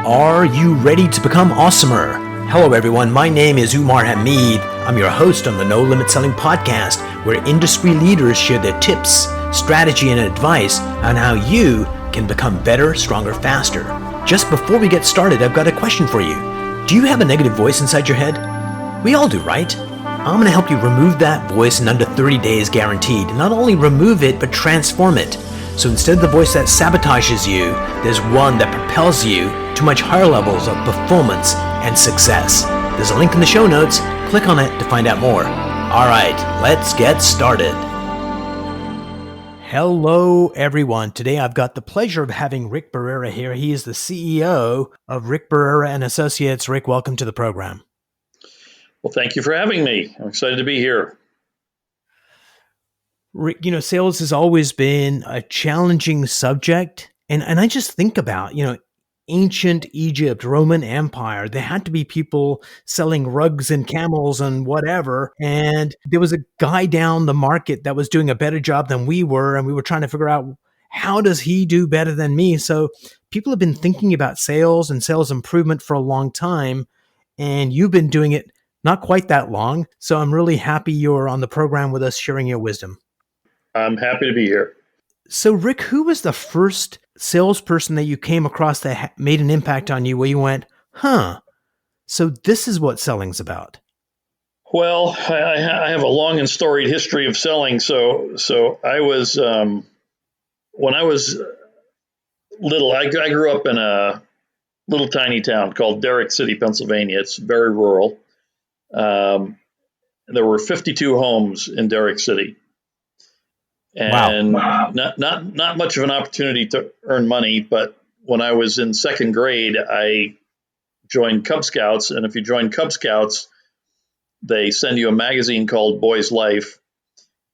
Are you ready to become awesomer? Hello everyone, my name is Umar Hamid. I'm your host on the No Limit Selling podcast, where industry leaders share their tips, strategy, and advice on how you can become better, stronger, faster. Just before we get started, I've got a question for you. Do you have a negative voice inside your head? We all do, right? I'm going to help you remove that voice in under 30 days guaranteed. Not only remove it, but transform it. So instead of the voice that sabotages you, there's one that propels you to much higher levels of performance and success. There's a link in the show notes. Click on it to find out more. All right, let's get started. Hello, everyone. Today I've got the pleasure of having Rick Barrera here. He is the CEO of Rick Barrera and Associates. Rick, welcome to the program. Well, thank you for having me. I'm excited to be here. Rick, sales has always been a challenging subject. And I just think about, ancient Egypt, Roman Empire, there had to be people selling rugs and camels and whatever. And there was a guy down the market that was doing a better job than we were. And we were trying to figure out, how does he do better than me? So people have been thinking about sales and sales improvement for a long time. And you've been doing it not quite that long. So I'm really happy you're on the program with us sharing your wisdom. I'm happy to be here. So Rick, who was the first salesperson that you came across that made an impact on you where you went, so this is what selling's about? Well, I have a long and storied history of selling. So I was, when I was little, I grew up in a little tiny town called Derrick City, Pennsylvania. It's very rural. There were 52 homes in Derrick City. And wow. Not much of an opportunity to earn money, but when I was in second grade, I joined Cub Scouts. And if you join Cub Scouts, they send you a magazine called Boy's Life.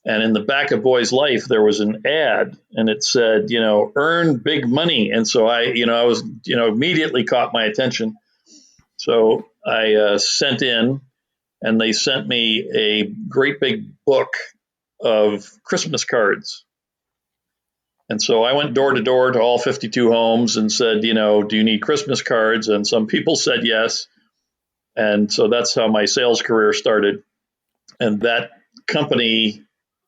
And in the back of Boy's Life, there was an ad, and it said, earn big money. And so I was, immediately caught my attention. So I sent in, and they sent me a great big book of Christmas cards. And so I went door to door to all 52 homes and said, do you need Christmas cards? And some people said yes. And so that's how my sales career started. And that company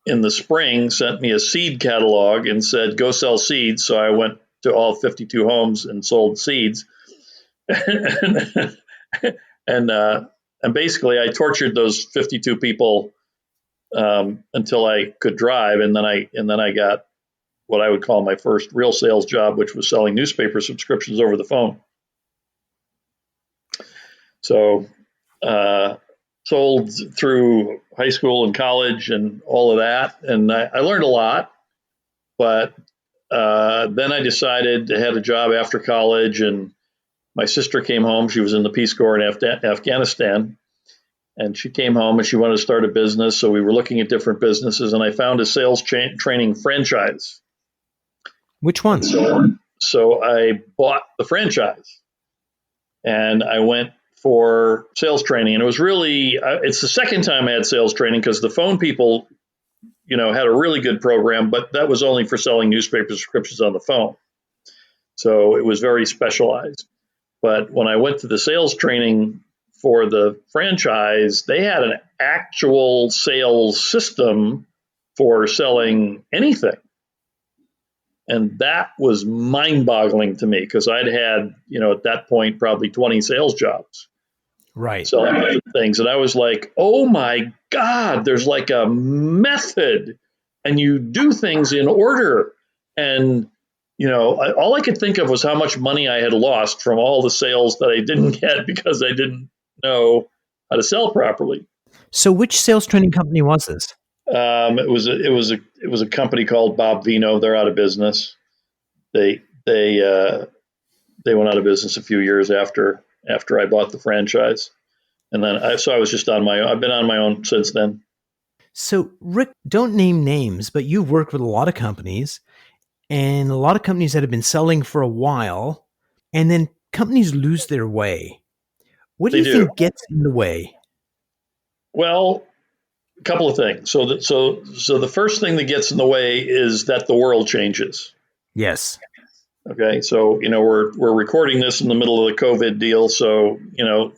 in the spring sent me a seed catalog and said, go sell seeds. So I went to all 52 homes and sold seeds. and basically I tortured those 52 people until I could drive, and then I got what I would call my first real sales job, which was selling newspaper subscriptions over the phone. So sold through high school and college and all of that, and I learned a lot. But then I decided I had a job after college, and my sister came home. She was in the Peace Corps in Afghanistan. And she came home and she wanted to start a business. So we were looking at different businesses, and I found a sales training franchise. Which one? So I bought the franchise, and I went for sales training. And it was really, it's the second time I had sales training, because the phone people, had a really good program, but that was only for selling newspaper subscriptions on the phone. So it was very specialized. But when I went to the sales training for the franchise, they had an actual sales system for selling anything. And that was mind-boggling to me, because I'd had, at that point, probably 20 sales jobs. Right. Selling different things. And I was like, oh my God, there's like a method, and you do things in order. And, all I could think of was how much money I had lost from all the sales that I didn't get because I didn't know how to sell properly. So which sales training company was this? It was a company called Bob Vino. They're out of business. They went out of business a few years after I bought the franchise. And then I was just on my own. I've been on my own since then. So Rick, don't name names, but you've worked with a lot of companies, and a lot of companies that have been selling for a while, and then companies lose their way. What do you think gets in the way? Well, a couple of things. So the first thing that gets in the way is that the world changes. Yes. Okay, so we're recording this in the middle of the COVID deal, so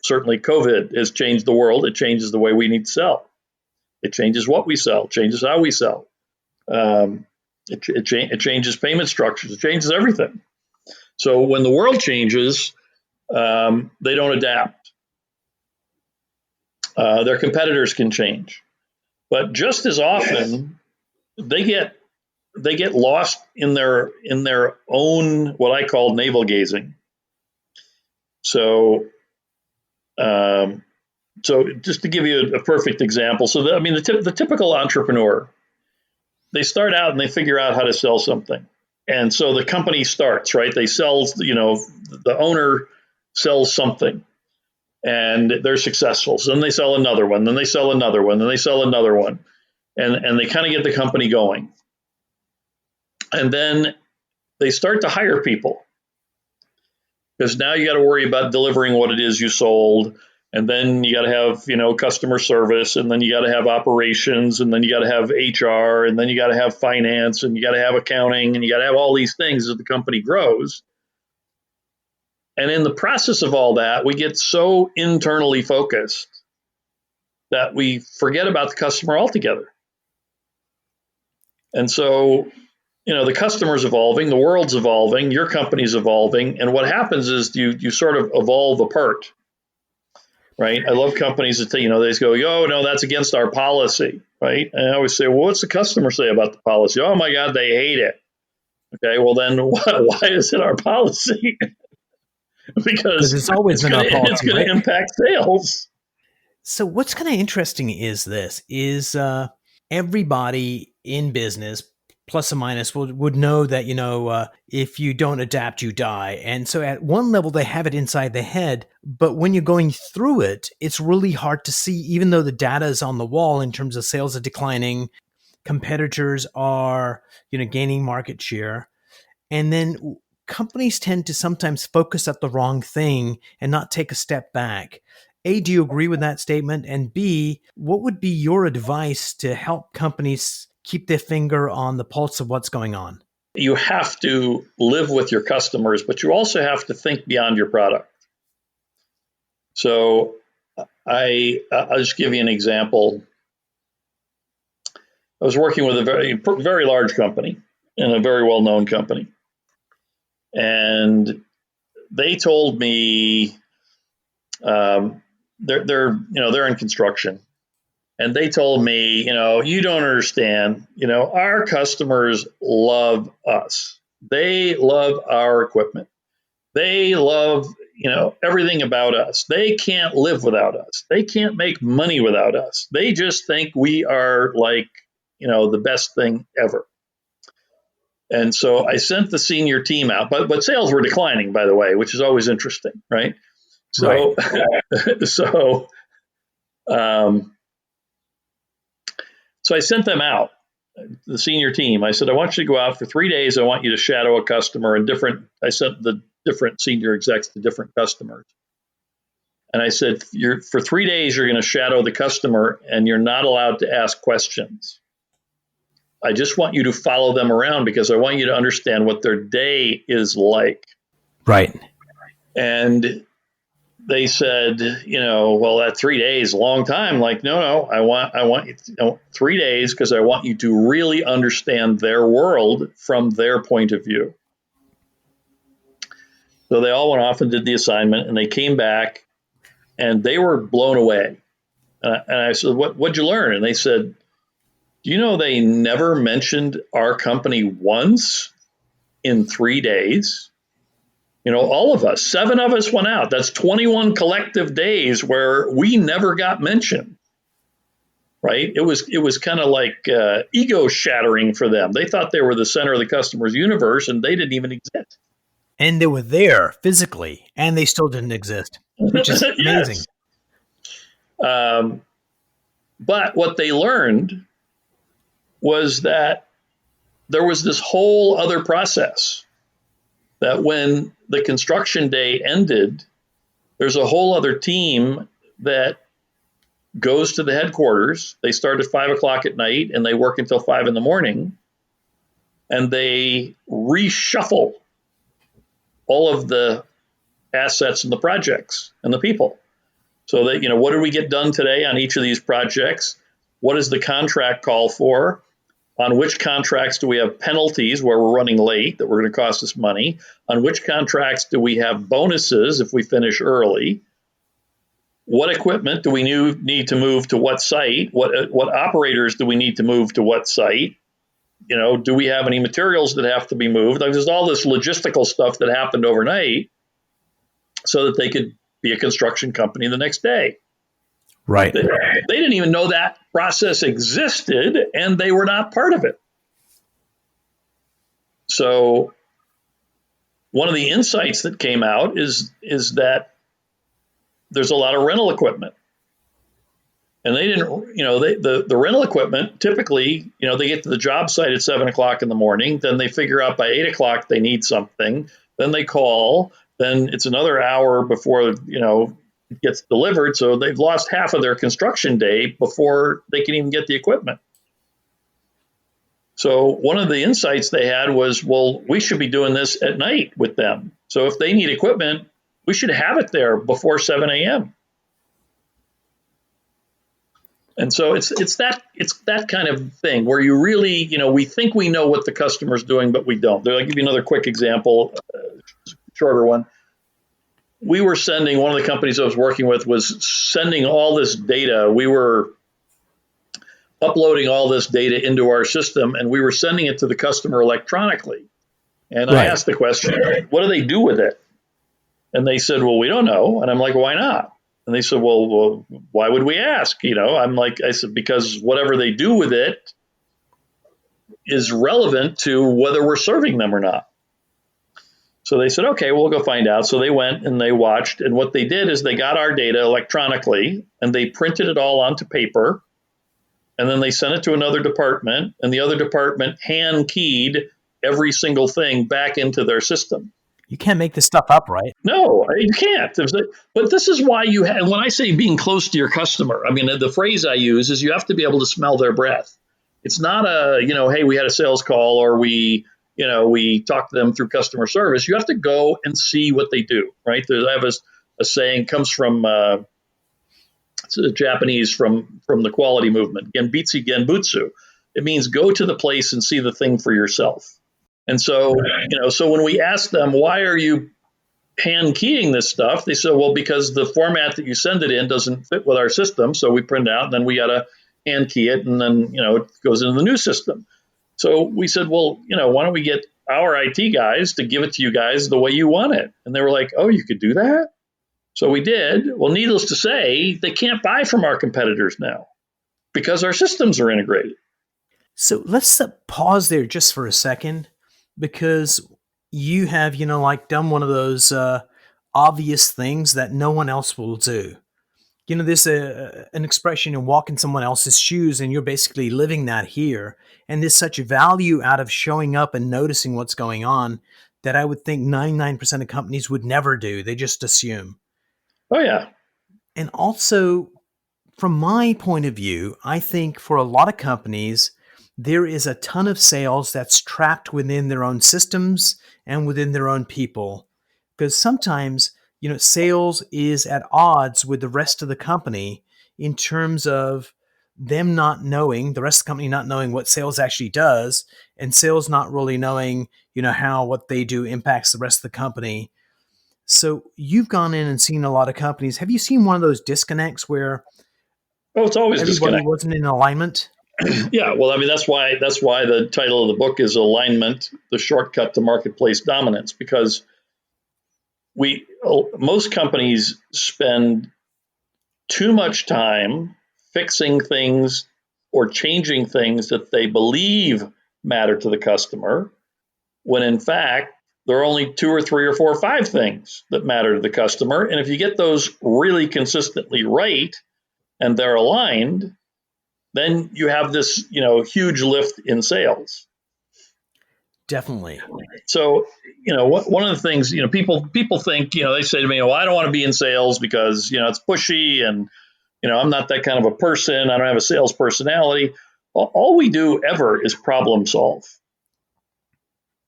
certainly COVID has changed the world. It changes the way we need to sell. It changes what we sell, changes how we sell. It changes payment structures. It changes everything. So when the world changes, they don't adapt. Their competitors can change, but just as often they get lost in their own what I call navel gazing. So, so just to give you a perfect example, so the typical entrepreneur, they start out and they figure out how to sell something, and so the company starts right. They sell, the owner sells something, and they're successful. So then they sell another one, then they sell another one, then they sell another one, and they kind of get the company going, and then they start to hire people. Because now you got to worry about delivering what it is you sold. And then you got to have, customer service, and then you got to have operations, and then you got to have HR, and then you got to have finance, and you got to have accounting, and you got to have all these things as the company grows. And in the process of all that, we get so internally focused that we forget about the customer altogether. And so, the customer's evolving, the world's evolving, your company's evolving, and what happens is you sort of evolve apart, right? I love companies that they just go, "Oh no, that's against our policy," right? And I always say, "Well, what's the customer say about the policy?" "Oh my God, they hate it." Okay, well then, why is it our policy? Because it's always been our policy, it's going to impact sales. So what's kind of interesting is everybody in business, plus or minus, would know that, if you don't adapt, you die. And so at one level, they have it inside the head. But when you're going through it, it's really hard to see, even though the data is on the wall in terms of sales are declining, competitors are, gaining market share. And then companies tend to sometimes focus at the wrong thing and not take a step back. A, do you agree with that statement? And B, what would be your advice to help companies keep their finger on the pulse of what's going on? You have to live with your customers, but you also have to think beyond your product. So I'll just give you an example. I was working with a very, very large company and a very well-known company. And they told me, they're in construction, and they told me, you don't understand, our customers love us. They love our equipment. They love, everything about us. They can't live without us. They can't make money without us. They just think we are like, the best thing ever. And so I sent the senior team out, but sales were declining, by the way, which is always interesting, right? So, right. So I sent them out, the senior team. I said, I want you to go out for 3 days. I want you to shadow a customer and I sent the different senior execs to different customers. And I said, for 3 days, you're going to shadow the customer, and you're not allowed to ask questions. I just want you to follow them around because I want you to understand what their day is like. Right. And they said, well, that 3 days, a long time. Like, no, I want 3 days because I want you to really understand their world from their point of view. So they all went off and did the assignment, and they came back, and they were blown away. And I said, what'd you learn? And they said, do you know they never mentioned our company once in 3 days? All of us, 7 of us went out. That's 21 collective days where we never got mentioned, right? It was kind of like ego shattering for them. They thought they were the center of the customer's universe, and they didn't even exist. And they were there physically, and they still didn't exist, which is amazing. But what they learned was that there was this whole other process, that when the construction day ended, there's a whole other team that goes to the headquarters. They start at 5 o'clock at night and they work until 5 in the morning, and they reshuffle all of the assets and the projects and the people. So that, what did we get done today on each of these projects? What does the contract call for? On which contracts do we have penalties where we're running late that we're going to cost us money? On which contracts do we have bonuses if we finish early? What equipment do we need to move to what site? What operators do we need to move to what site? Do we have any materials that have to be moved? There's all this logistical stuff that happened overnight so that they could be a construction company the next day. Right. They didn't even know that process existed, and they were not part of it. So one of the insights that came out is that there's a lot of rental equipment. And they didn't, the rental equipment, typically, they get to the job site at 7 o'clock in the morning. Then they figure out by 8 o'clock they need something. Then they call. Then it's another hour before, it gets delivered. So they've lost half of their construction day before they can even get the equipment. So one of the insights they had was, well, we should be doing this at night with them. So if they need equipment, we should have it there before 7 a.m. And so it's that kind of thing where you really, we think we know what the customer's doing, but we don't. I'll give you another quick example, shorter one. We were sending, one of the companies I was working with was sending all this data. We were uploading all this data into our system, and we were sending it to the customer electronically. And I asked the question, what do they do with it? And they said, well, we don't know. And I'm like, why not? And they said, well, why would we ask? I said, because whatever they do with it is relevant to whether we're serving them or not. So they said, okay, we'll go find out. So they went and they watched. And what they did is they got our data electronically and they printed it all onto paper. And then they sent it to another department, and the other department hand keyed every single thing back into their system. You can't make this stuff up, right? No, you can't. But this is why you have, when I say being close to your customer, I mean, the phrase I use is you have to be able to smell their breath. It's not hey, we had a sales call or we talked to them through customer service. You have to go and see what they do, right? I have a saying, comes from it's Japanese from the quality movement, Genbitsu Genbutsu. It means go to the place and see the thing for yourself. And so, so when we asked them, why are you hand keying this stuff? They said, well, because the format that you send it in doesn't fit with our system. So we print it out and then we got to hand key it. And then, it goes into the new system. So we said, well, why don't we get our IT guys to give it to you guys the way you want it? And they were like, oh, you could do that? So we did. Well, needless to say, they can't buy from our competitors now because our systems are integrated. So let's pause there just for a second, because you have, done one of those obvious things that no one else will do. There's an expression, walk in someone else's shoes, and you're basically living that here. And there's such value out of showing up and noticing what's going on that I would think 99% of companies would never do. They just assume. Oh, yeah. And also, from my point of view, I think for a lot of companies, there is a ton of sales that's trapped within their own systems and within their own people. Because sometimes, sales is at odds with the rest of the company in terms of them not knowing, the rest of the company not knowing what sales actually does, and sales not really knowing, how what they do impacts the rest of the company. So you've gone in and seen a lot of companies. Have you seen one of those disconnects where it's always everybody wasn't in alignment? Yeah, well, I mean, that's why the title of the book is Alignment, the Shortcut to Marketplace Dominance, because most companies spend too much time fixing things or changing things that they believe matter to the customer, when in fact, there are only 2 or 3 or 4 or 5 things that matter to the customer. And if you get those really consistently right and they're aligned, then you have this, huge lift in sales. Definitely. So, one of the things, people think, they say to me, well, I don't want to be in sales because, it's pushy and, I'm not that kind of a person. I don't have a sales personality. All we do ever is problem solve,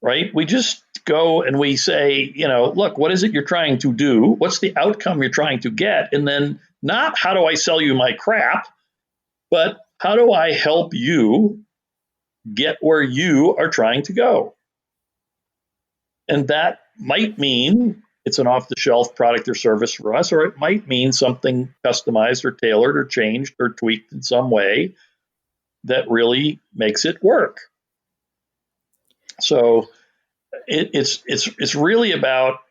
right? We just go and we say, look, what is it you're trying to do? What's the outcome you're trying to get? And then not how do I sell you my crap, but how do I help you get where you are trying to go? And that might mean it's an off-the-shelf product or service for us, or it might mean something customized or tailored or changed or tweaked in some way that really makes it work. So it's really about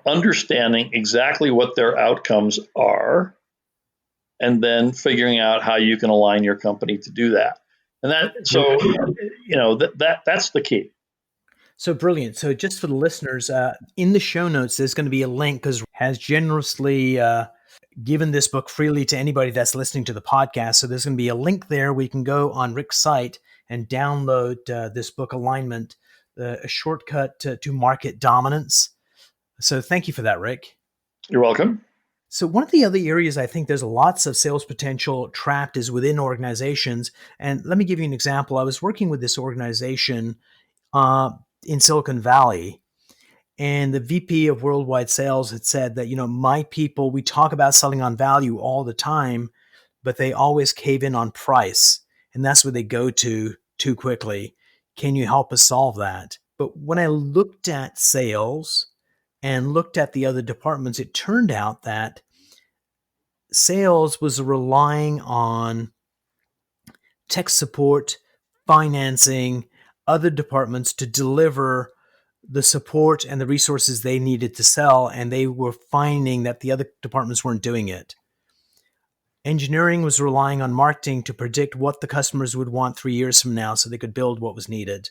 understanding exactly what their outcomes are, and then figuring out how you can align your company to do that. And that's the key. So brilliant. So just for the listeners, in the show notes, there's going to be a link because has generously given this book freely to anybody that's listening to the podcast. So there's going to be a link there where you can go on Rick's site and download this book, Alignment, a shortcut to market dominance. So thank you for that, Rick. You're welcome. So one of the other areas I think there's lots of sales potential trapped is within organizations. And let me give you an example. I was working with this organization in Silicon Valley, and the VP of worldwide sales had said that, my people, we talk about selling on value all the time, but they always cave in on price. And that's where they go to too quickly. Can you help us solve that? But when I looked at sales and looked at the other departments, it turned out that sales was relying on tech support, financing, other departments to deliver the support and the resources they needed to sell, and they were finding that the other departments weren't doing it. Engineering was relying on marketing to predict what the customers would want 3 years from now so they could build what was needed,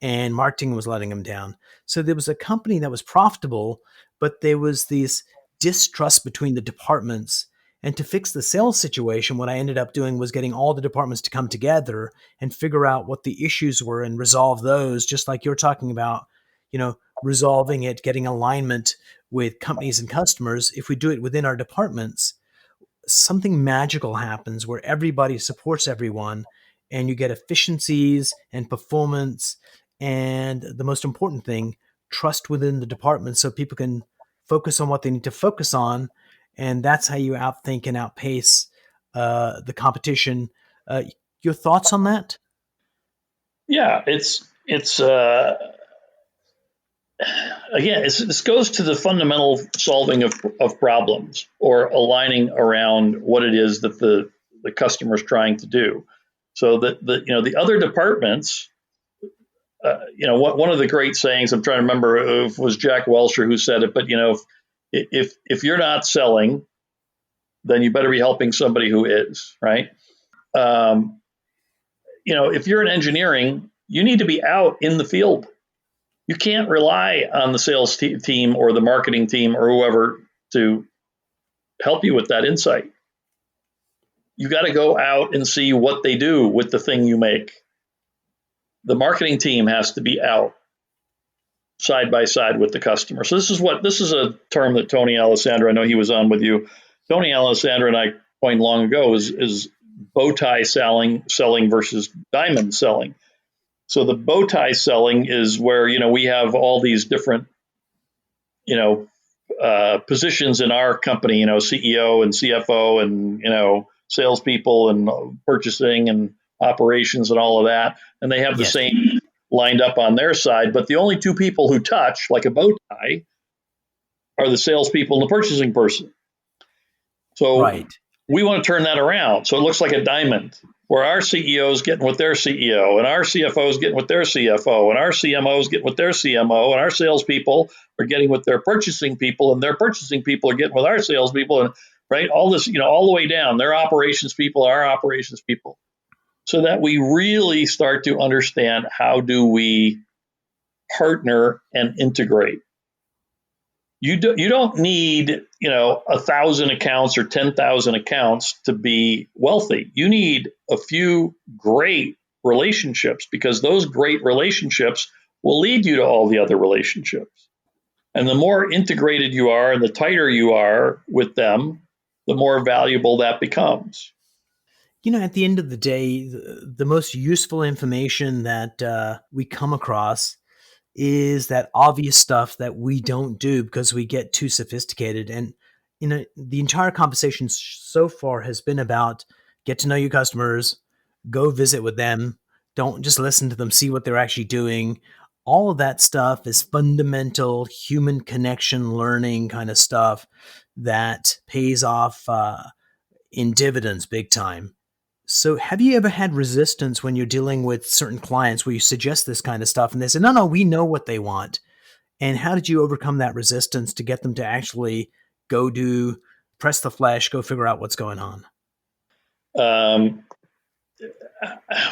and marketing was letting them down. So there was a company that was profitable, but there was this distrust between the departments. And to fix the sales situation, what I ended up doing was getting all the departments to come together and figure out what the issues were and resolve those, just like you're talking about, resolving it, getting alignment with companies and customers. If we do it within our departments, something magical happens where everybody supports everyone and you get efficiencies and performance. And the most important thing, trust within the department so people can focus on what they need to focus on. And that's how you outthink and outpace the competition. Your thoughts on that? Yeah, it's again, this goes to the fundamental solving of problems, or aligning around what it is that the customer is trying to do. So that the other departments, one of the great sayings, I'm trying to remember if it was Jack Welcher who said it, but if you're not selling, then you better be helping somebody who is, right? If you're in engineering, you need to be out in the field. You can't rely on the sales team or the marketing team or whoever to help you with that insight. You got to go out and see what they do with the thing you make. The marketing team has to be out side by side with the customer. So this is a term that Tony Alessandro, I know he was on with you. Tony Alessandro and I coined long ago is bow tie selling versus diamond selling. So the bow tie selling is where, we have all these different, positions in our company, CEO and CFO and, salespeople and purchasing and operations and all of that. And they have the same lined up on their side. But the only two people who touch like a bow tie are the salespeople and the purchasing person. So we want to turn that around. So it looks like a diamond, where our CEO is getting with their CEO, and our CFO is getting with their CFO, and our CMO is getting with their CMO, and our salespeople are getting with their purchasing people, and their purchasing people are getting with our salespeople, and right, all this, all the way down, their operations people, our operations people, so that we really start to understand how do we partner and integrate. You don't need 1,000 accounts or 10,000 accounts to be wealthy. You need a few great relationships, because those great relationships will lead you to all the other relationships. And the more integrated you are and the tighter you are with them, the more valuable that becomes. At the end of the day, the most useful information that we come across is that obvious stuff that we don't do because we get too sophisticated. And the entire conversation so far has been about get to know your customers, go visit with them, don't just listen to them, see what they're actually doing. All of that stuff is fundamental human connection learning kind of stuff that pays off in dividends big time. So, have you ever had resistance when you're dealing with certain clients where you suggest this kind of stuff and they say, no, no, we know what they want? And how did you overcome that resistance to get them to actually go do, press the flesh, go figure out what's going on? Um,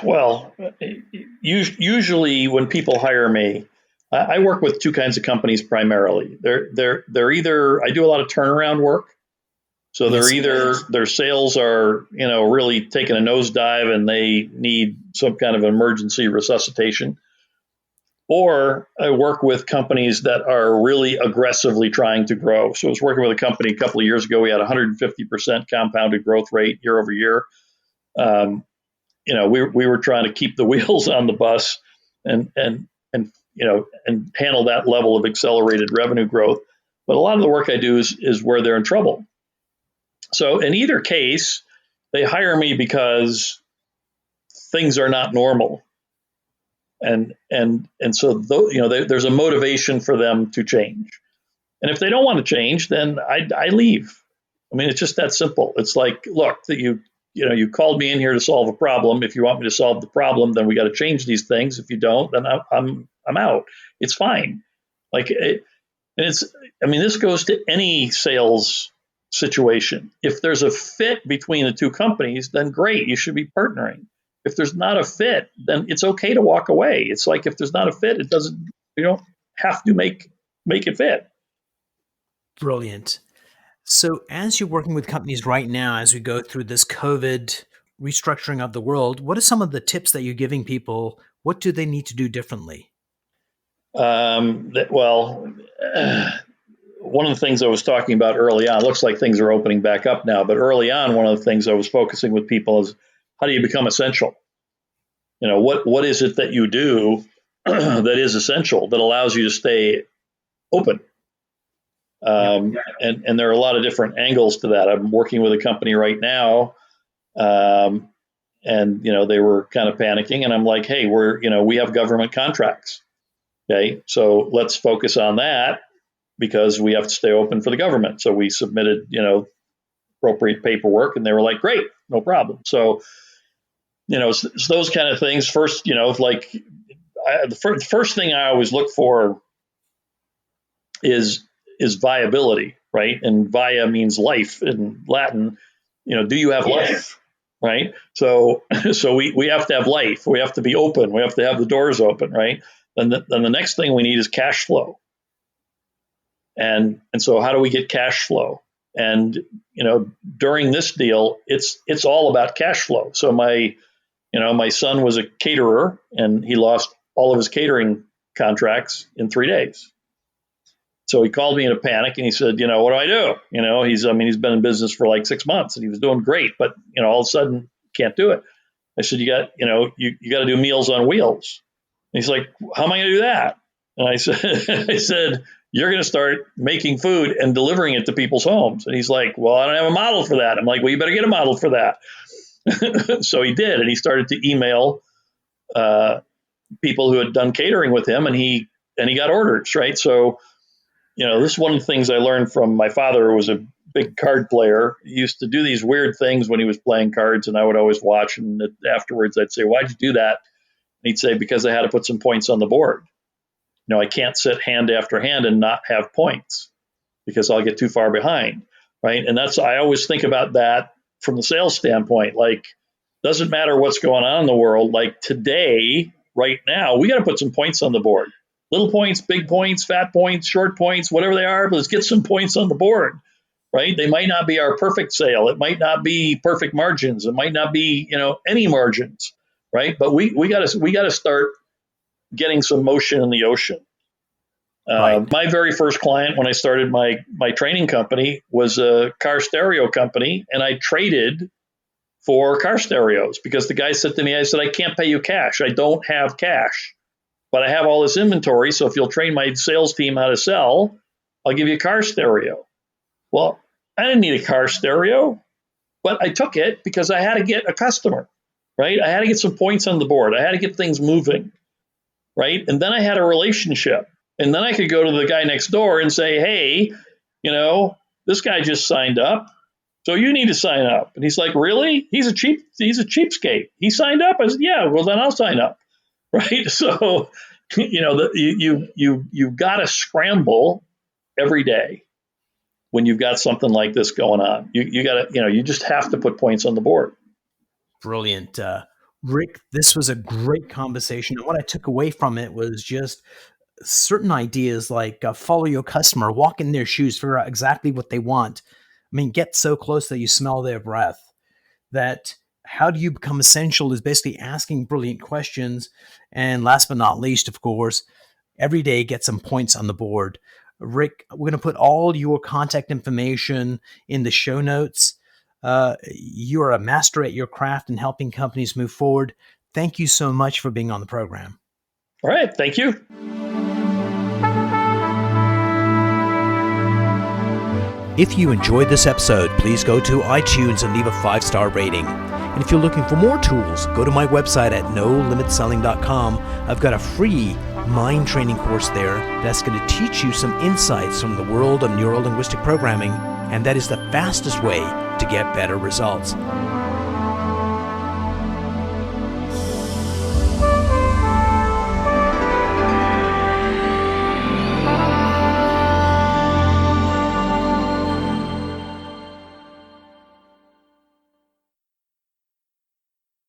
well, usually when people hire me, I work with two kinds of companies primarily. They're either I do a lot of turnaround work, so they're Yes. either their sales are really taking a nosedive and they need some kind of emergency resuscitation, or I work with companies that are really aggressively trying to grow. So I was working with a company a couple of years ago. We had 150% compounded growth rate year over year. Um, we were trying to keep the wheels on the bus and handle that level of accelerated revenue growth. But a lot of the work I do is where they're in trouble. So in either case, they hire me because things are not normal, and so there's a motivation for them to change. And if they don't want to change, then I leave. I mean, it's just that simple. It's like, look, that you called me in here to solve a problem. If you want me to solve the problem, then we got to change these things. If you don't, then I'm out. It's fine. Like this goes to any sales situation. If there's a fit between the two companies, then great, you should be partnering. If there's not a fit, then it's okay to walk away. It's like if there's not a fit, you don't have to make it fit. Brilliant. So, as you're working with companies right now, as we go through this COVID restructuring of the world, what are some of the tips that you're giving people? What do they need to do differently? Well, one of the things I was talking about early on, looks like things are opening back up now, but early on, one of the things I was focusing with people is how do you become essential? What is it that you do that is essential that allows you to stay open? And there are a lot of different angles to that. I'm working with a company right now, and they were kind of panicking, and I'm like, hey, we have government contracts, okay, so let's focus on that because we have to stay open for the government. So we submitted appropriate paperwork, and they were like, great, no problem. So it's those kind of things. First, the first thing I always look for is viability, right? And via means life in Latin. Do you have life, right? So we have to have life. We have to be open. We have to have the doors open, right? Then the next thing we need is cash flow. And so how do we get cash flow? And during this deal, it's all about cash flow. So my son was a caterer, and he lost all of his catering contracts in 3 days. So he called me in a panic and he said, what do I do? He's been in business for like 6 months and he was doing great, but all of a sudden can't do it. I said, you got to do Meals on Wheels. And he's like, how am I going to do that? And I said, you're going to start making food and delivering it to people's homes. And he's like, well, I don't have a model for that. I'm like, well, you better get a model for that. So he did. And he started to email people who had done catering with him, and he got orders, right? So, this is one of the things I learned from my father, who was a big card player. He used to do these weird things when he was playing cards, and I would always watch. And afterwards, I'd say, why'd you do that? And he'd say, because I had to put some points on the board. I can't sit hand after hand and not have points because I'll get too far behind, right? And I always think about that from the sales standpoint. Like, doesn't matter what's going on in the world. Like today, right now, we got to put some points on the board. Little points, big points, fat points, short points, whatever they are, but let's get some points on the board, right? They might not be our perfect sale. It might not be perfect margins. It might not be, any margins, right? But we got to start getting some motion in the ocean. Right. My very first client when I started my training company was a car stereo company, and I traded for car stereos because the guy said to me, I said, I can't pay you cash. I don't have cash. but I have all this inventory. So if you'll train my sales team how to sell, I'll give you a car stereo. Well, I didn't need a car stereo, but I took it because I had to get a customer, right? I had to get some points on the board. I had to get things moving, right? And then I had a relationship. And then I could go to the guy next door and say, hey, this guy just signed up, so you need to sign up. And he's like, really? He's a cheapskate. He signed up? I said, yeah, well, then I'll sign up, right? So, you've got to scramble every day when you've got something like this going on. You got to, you just have to put points on the board. Brilliant. Rick, this was a great conversation. And what I took away from it was just certain ideas like follow your customer, walk in their shoes, figure out exactly what they want. I mean, get so close that you smell their breath. That how do you become essential is basically asking brilliant questions. And last but not least, of course, every day get some points on the board. Rick, we're going to put all your contact information in the show notes. You're a master at your craft and helping companies move forward. Thank you so much for being on the program. All right. Thank you. If you enjoyed this episode, please go to iTunes and leave a 5-star rating. And if you're looking for more tools, go to my website at nolimitselling.com. I've got a free mind training course there that's going to teach you some insights from the world of neuro-linguistic programming, and that is the fastest way to get better results.